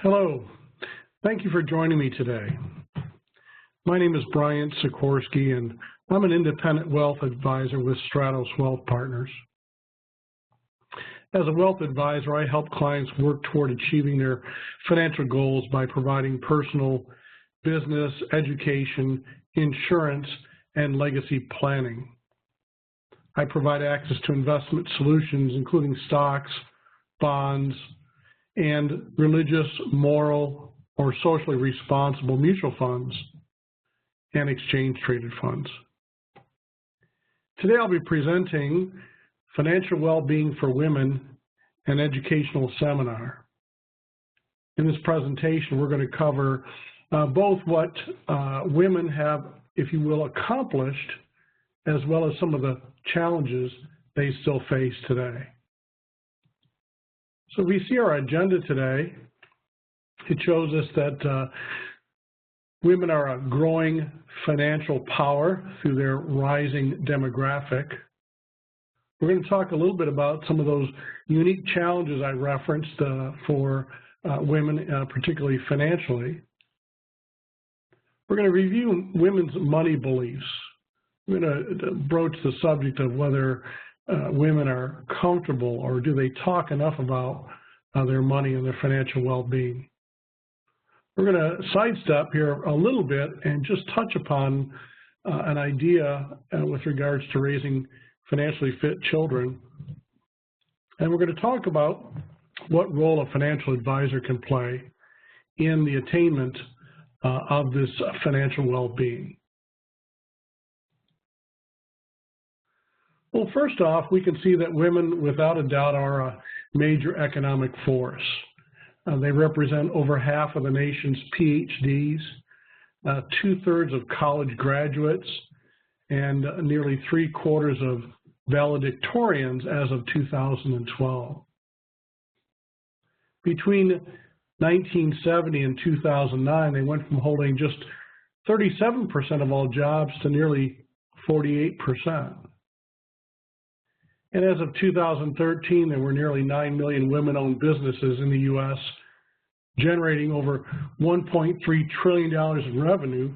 Hello, thank you for joining me today. My name is Briant Sikorski, and I'm an independent wealth advisor with Stratos Wealth Partners. As a wealth advisor, I help clients work toward achieving their financial goals by providing personal, business, education, insurance, and legacy planning. I provide access to investment solutions, including stocks, bonds, and religious, moral, or socially responsible mutual funds and exchange-traded funds. Today I'll be presenting Financial Well-Being for Women, an educational seminar. In this presentation, we're going to cover both what women have, if you will, accomplished, as well as some of the challenges they still face today. So we see our agenda today. It shows us that women are a growing financial power through their rising demographic. We're going to talk a little bit about some of those unique challenges I referenced for women, particularly financially. We're going to review women's money beliefs. We're going to broach the subject of whether women are comfortable or do they talk enough about their money and their financial well-being. We're going to sidestep here a little bit and just touch upon an idea with regards to raising financially fit children. And we're going to talk about what role a financial advisor can play in the attainment of this financial well-being. Well, first off, we can see that women, without a doubt, are a major economic force. They represent over half of the nation's PhDs, 2/3 of college graduates, and nearly 3/4 of valedictorians as of 2012. Between 1970 and 2009, they went from holding just 37% of all jobs to nearly 48%. And as of 2013, there were nearly 9 million women-owned businesses in the U.S., generating over $1.3 trillion in revenue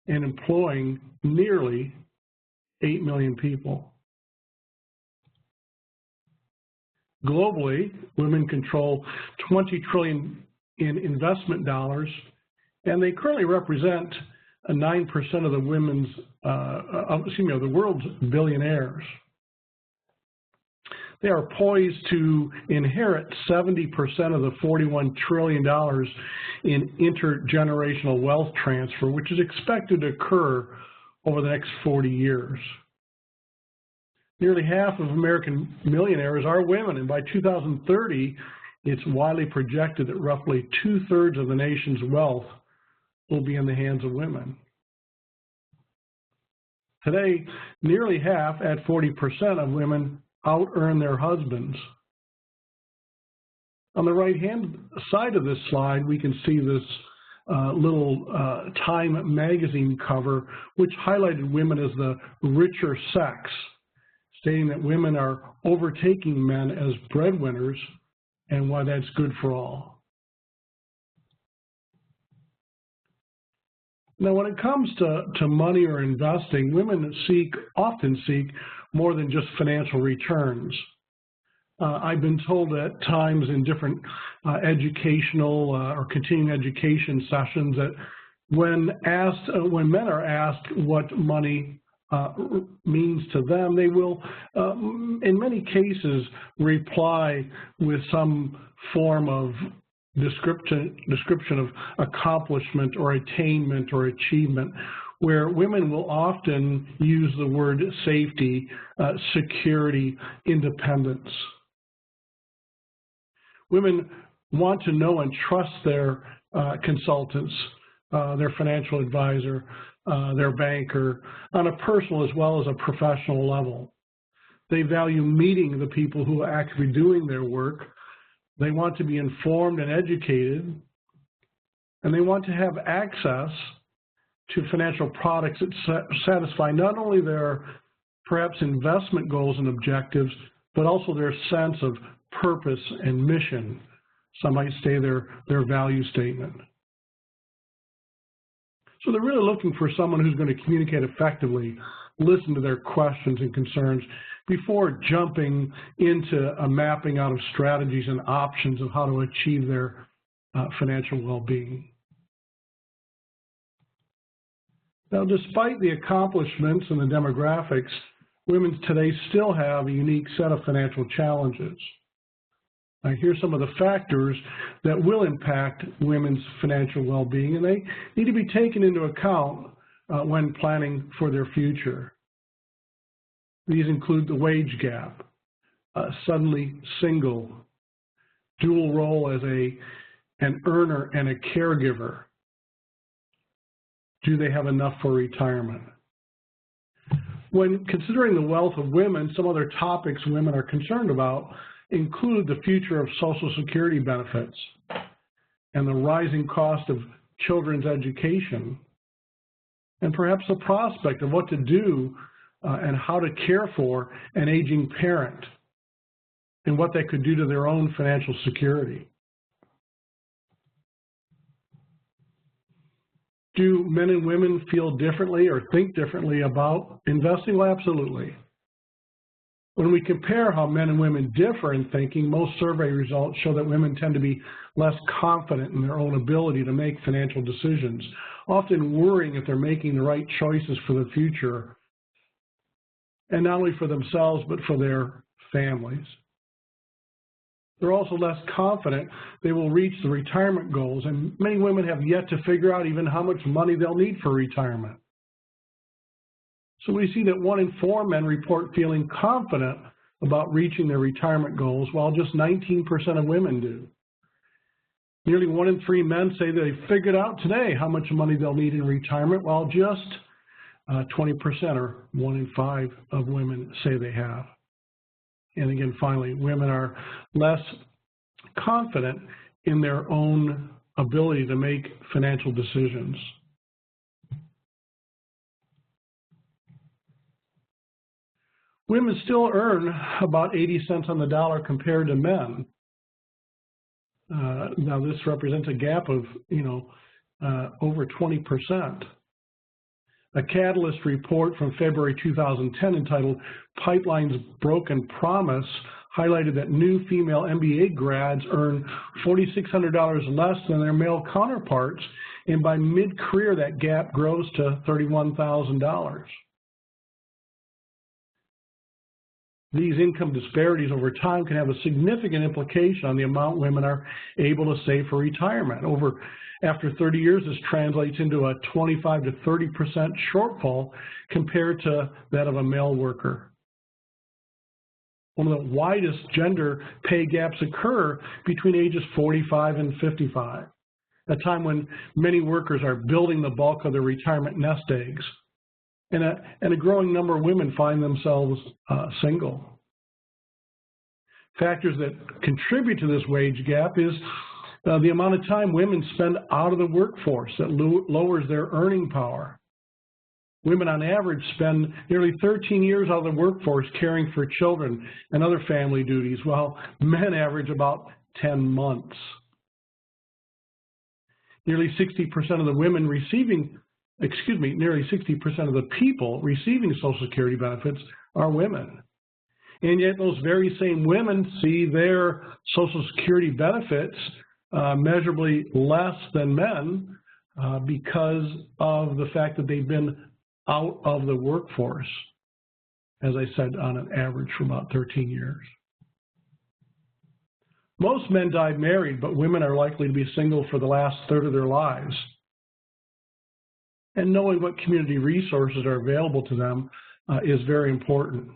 and employing nearly 8 million people. Globally, women control $20 trillion in investment dollars, and they currently represent 9% of the world's billionaires. They are poised to inherit 70% of the $41 trillion in intergenerational wealth transfer, which is expected to occur over the next 40 years. Nearly half of American millionaires are women, and by 2030, it's widely projected that roughly 2/3 of the nation's wealth will be in the hands of women. Today, nearly half, at 40% of women, out-earn their husbands. On the right-hand side of this slide, we can see this little Time magazine cover, which highlighted women as the richer sex, stating that women are overtaking men as breadwinners and why that's good for all. Now, when it comes to money or investing, women often seek more than just financial returns. I've been told at times in different educational or continuing education sessions that when men are asked what money means to them, they will, in many cases, reply with some form of description of accomplishment or attainment or achievement, where women will often use the word safety, security, independence. Women want to know and trust their consultants, their financial advisor, their banker, on a personal as well as a professional level. They value meeting the people who are actually doing their work. They want to be informed and educated, and they want to have access to financial products that satisfy not only their perhaps investment goals and objectives, but also their sense of purpose and mission Some might say their value statement. So they're really looking for someone who's going to communicate effectively, listen to their questions and concerns before jumping into a mapping out of strategies and options of how to achieve their financial well-being. Now, despite the accomplishments and the demographics, women today still have a unique set of financial challenges. Now, here's some of the factors that will impact women's financial well-being, and they need to be taken into account when planning for their future. These include the wage gap, suddenly single, dual role as an earner and a caregiver. Do they have enough for retirement? When considering the wealth of women, some other topics women are concerned about include the future of Social Security benefits and the rising cost of children's education, and perhaps the prospect of what to do and how to care for an aging parent and what they could do to their own financial security. Do men and women feel differently or think differently about investing? Well, absolutely. When we compare how men and women differ in thinking, most survey results show that women tend to be less confident in their own ability to make financial decisions, often worrying if they're making the right choices for the future, and not only for themselves, but for their families. They're also less confident they will reach the retirement goals, and many women have yet to figure out even how much money they'll need for retirement. So we see that 1 in 4 men report feeling confident about reaching their retirement goals, while just 19% of women do. Nearly 1 in 3 men say they figured out today how much money they'll need in retirement, while just 20% or 1 in 5 of women say they have. And again, finally, women are less confident in their own ability to make financial decisions. Women still earn about 80 cents on the dollar compared to men. Now, this represents a gap of, over 20%. A Catalyst report from February 2010 entitled Pipeline's Broken Promise highlighted that new female MBA grads earn $4,600 less than their male counterparts, and by mid-career that gap grows to $31,000. These income disparities over time can have a significant implication on the amount women are able to save for retirement. After 30 years, this translates into a 25 to 30% shortfall compared to that of a male worker. One of the widest gender pay gaps occur between ages 45 and 55, a time when many workers are building the bulk of their retirement nest eggs, and a growing number of women find themselves single. Factors that contribute to this wage gap is the amount of time women spend out of the workforce that lowers their earning power. Women on average spend nearly 13 years out of the workforce caring for children and other family duties, while men average about 10 months. Nearly 60% of the women nearly 60% of the people receiving Social Security benefits are women. And yet those very same women see their Social Security benefits measurably less than men because of the fact that they've been out of the workforce, as I said, on an average for about 13 years. Most men died married, but women are likely to be single for the last third of their lives. And knowing what community resources are available to them is very important.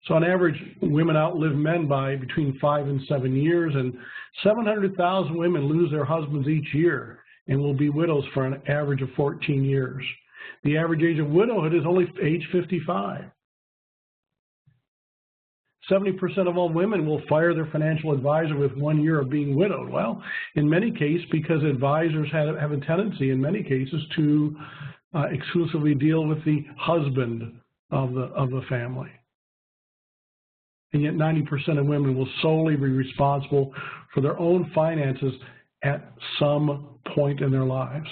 So on average, women outlive men by between 5 and 7 years, and 700,000 women lose their husbands each year and will be widows for an average of 14 years. The average age of widowhood is only age 55. 70% of all women will fire their financial advisor with 1 year of being widowed. Well, in many cases, because advisors have a tendency, in many cases, to exclusively deal with the husband of the family. and yet 90% of women will solely be responsible for their own finances at some point in their lives.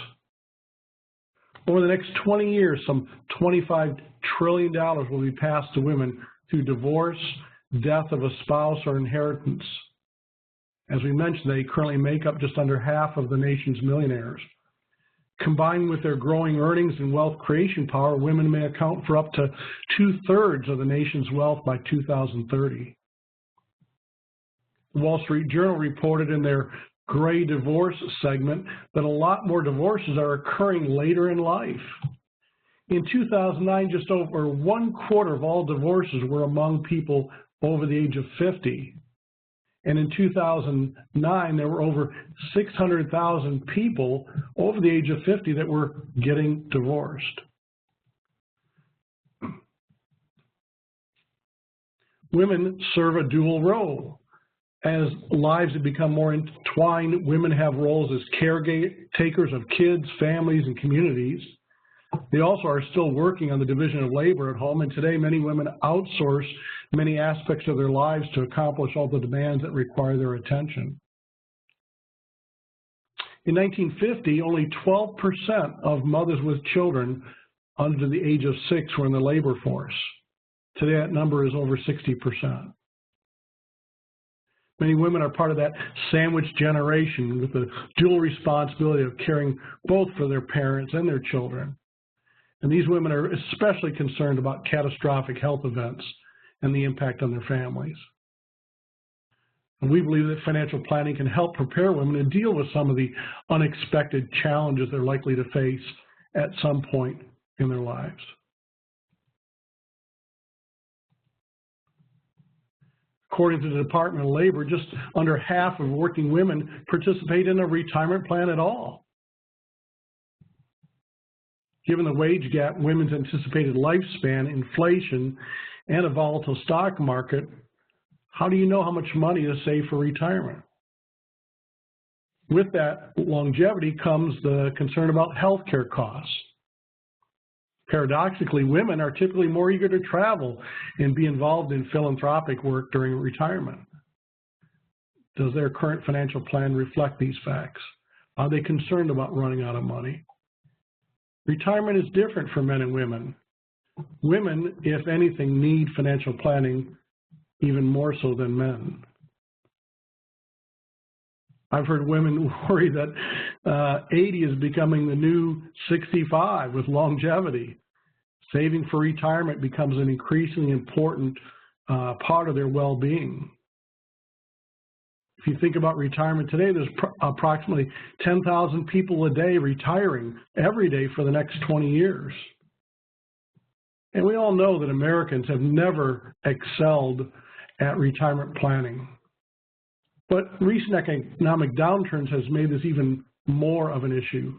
Over the next 20 years, some $25 trillion will be passed to women through divorce, death of a spouse, or inheritance. As we mentioned, they currently make up just under half of the nation's millionaires. Combined with their growing earnings and wealth creation power, women may account for up to 2/3 of the nation's wealth by 2030. The Wall Street Journal reported in their Gray Divorce segment that a lot more divorces are occurring later in life. In 2009, just over 1/4 of all divorces were among people over the age of 50. And in 2009, there were over 600,000 people over the age of 50 that were getting divorced. Women serve a dual role. As lives have become more entwined, women have roles as caretakers of kids, families, and communities. They also are still working on the division of labor at home, and today many women outsource many aspects of their lives to accomplish all the demands that require their attention. In 1950, only 12% of mothers with children under the age of 6 were in the labor force. Today that number is over 60%. Many women are part of that sandwich generation with the dual responsibility of caring both for their parents and their children. And these women are especially concerned about catastrophic health events and the impact on their families. And we believe that financial planning can help prepare women to deal with some of the unexpected challenges they're likely to face at some point in their lives. According to the Department of Labor, just under half of working women participate in a retirement plan at all. Given the wage gap, women's anticipated lifespan, inflation, and a volatile stock market, how do you know how much money to save for retirement? With that longevity comes the concern about healthcare costs. Paradoxically, women are typically more eager to travel and be involved in philanthropic work during retirement. Does their current financial plan reflect these facts? Are they concerned about running out of money? Retirement is different for men and women. Women, if anything, need financial planning even more so than men. I've heard women worry that 80 is becoming the new 65 with longevity. Saving for retirement becomes an increasingly important part of their well-being. If you think about retirement today, there's approximately 10,000 people a day retiring every day for the next 20 years. And we all know that Americans have never excelled at retirement planning. But recent economic downturns has made this even more of an issue.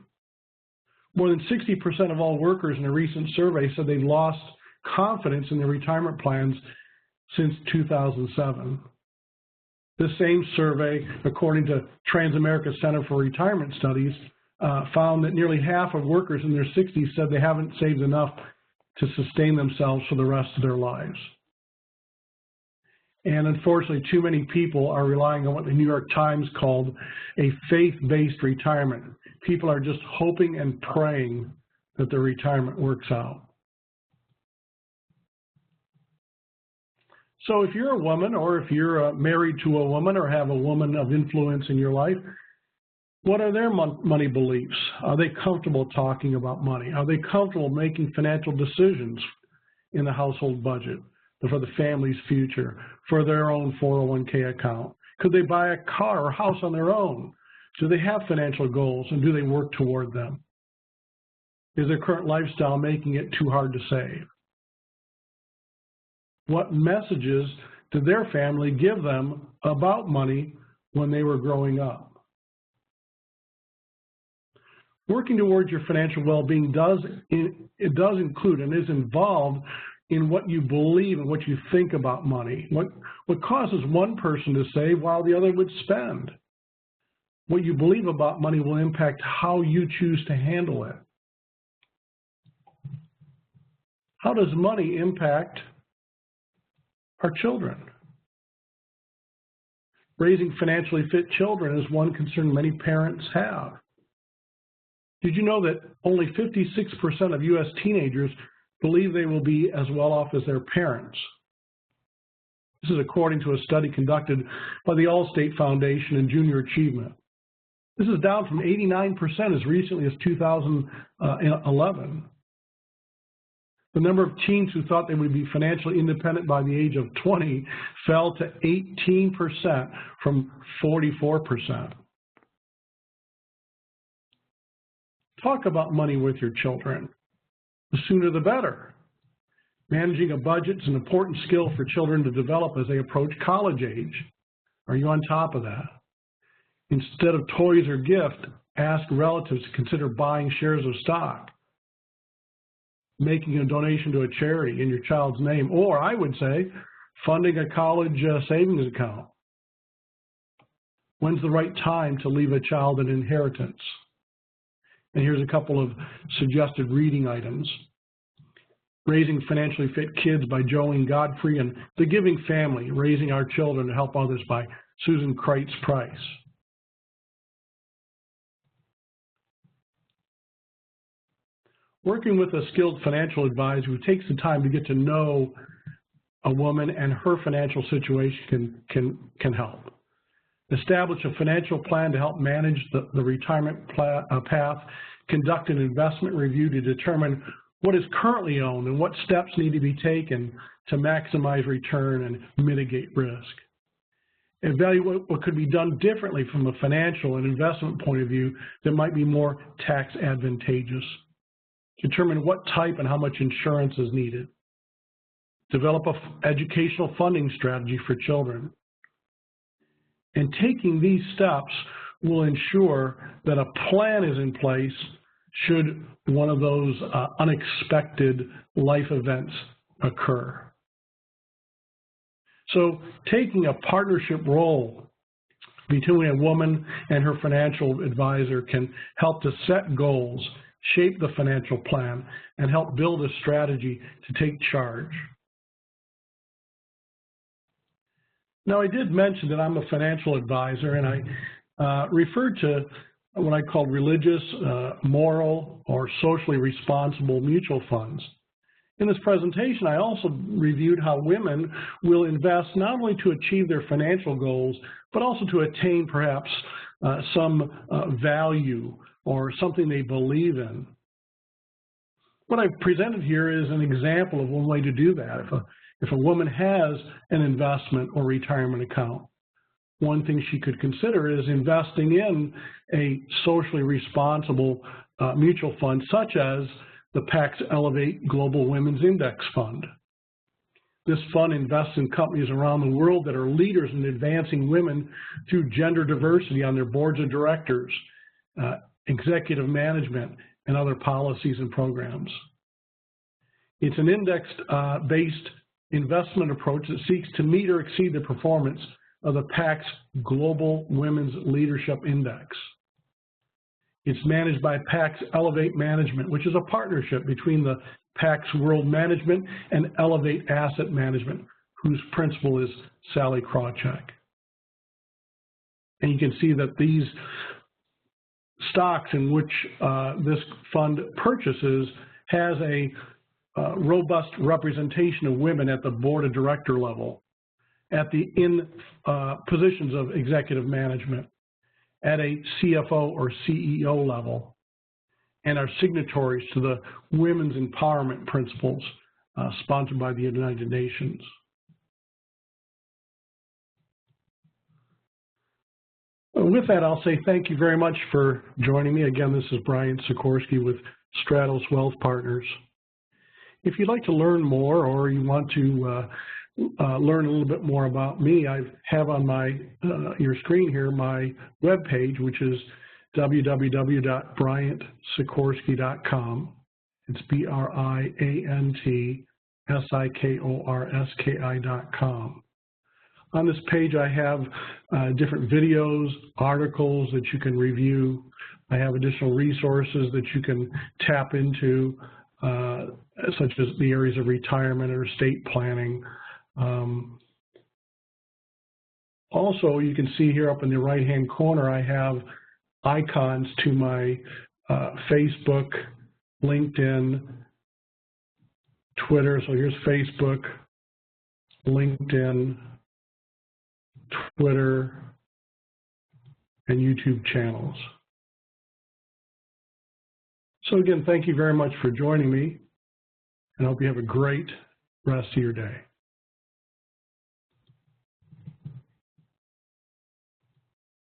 More than 60% of all workers in a recent survey said they've lost confidence in their retirement plans since 2007. This same survey, according to Transamerica Center for Retirement Studies, found that nearly half of workers in their 60s said they haven't saved enough to sustain themselves for the rest of their lives. And unfortunately, too many people are relying on what the New York Times called a faith-based retirement. People are just hoping and praying that their retirement works out. So if you're a woman, or if you're married to a woman or have a woman of influence in your life, what are their money beliefs? Are they comfortable talking about money? Are they comfortable making financial decisions in the household budget for the family's future, for their own 401k account? Could they buy a car or house on their own? Do they have financial goals, and do they work toward them? Is their current lifestyle making it too hard to save? What messages did their family give them about money when they were growing up? Working towards your financial well-being does include and is involved in what you believe and what you think about money. What causes one person to save while the other would spend? What you believe about money will impact how you choose to handle it. How does money impact our children? Raising financially fit children is one concern many parents have. Did you know that only 56% of U.S. teenagers believe they will be as well off as their parents? This is according to a study conducted by the Allstate Foundation and Junior Achievement. This is down from 89% as recently as 2011. The number of teens who thought they would be financially independent by the age of 20 fell to 18% from 44%. Talk about money with your children. The sooner the better. Managing a budget is an important skill for children to develop as they approach college age. Are you on top of that? Instead of toys or gift, ask relatives to consider buying shares of stock, making a donation to a charity in your child's name, or I would say, funding a college savings account. When's the right time to leave a child an inheritance? And here's a couple of suggested reading items. Raising Financially Fit Kids by Jolene Godfrey, and The Giving Family, Raising Our Children to Help Others by Susan Kreitz Price. Working with a skilled financial advisor who takes the time to get to know a woman and her financial situation can help. Establish a financial plan to help manage the retirement path. Conduct an investment review to determine what is currently owned and what steps need to be taken to maximize return and mitigate risk. Evaluate what could be done differently from a financial and investment point of view that might be more tax advantageous. Determine what type and how much insurance is needed. Develop an educational funding strategy for children. And taking these steps will ensure that a plan is in place should one of those unexpected life events occur. So taking a partnership role between a woman and her financial advisor can help to set goals, shape the financial plan, and help build a strategy to take charge. Now, I did mention that I'm a financial advisor, and I referred to what I call religious, moral, or socially responsible mutual funds. In this presentation, I also reviewed how women will invest not only to achieve their financial goals, but also to attain perhaps some value or something they believe in. What I've presented here is an example of one way to do that. If a woman has an investment or retirement account, one thing she could consider is investing in a socially responsible mutual fund, such as the PAX Elevate Global Women's Index Fund. This fund invests in companies around the world that are leaders in advancing women through gender diversity on their boards of directors, executive management, and other policies and programs. It's an index-based investment approach that seeks to meet or exceed the performance of the PAX Global Women's Leadership Index. It's managed by PAX Elevate Management, which is a partnership between the PAX World Management and Elevate Asset Management, whose principal is Sally Krawcheck. And you can see that these stocks in which this fund purchases has a robust representation of women at the board of director level, in positions of executive management, at a CFO or CEO level, and are signatories to the Women's Empowerment Principles sponsored by the United Nations. With that, I'll say thank you very much for joining me. Again, this is Briant Sikorski with Stratos Wealth Partners. If you'd like to learn more, or you want to learn a little bit more about me, I have on your screen here my webpage, which is www.briantsikorski.com. It's BRIANTSIKORSKI.com. On this page, I have different videos, articles that you can review. I have additional resources that you can tap into, such as the areas of retirement or estate planning. Also, you can see here up in the right-hand corner, I have icons to my Facebook, LinkedIn, Twitter. So here's Facebook, LinkedIn, Twitter, and YouTube channels. So again, thank you very much for joining me, and I hope you have a great rest of your day.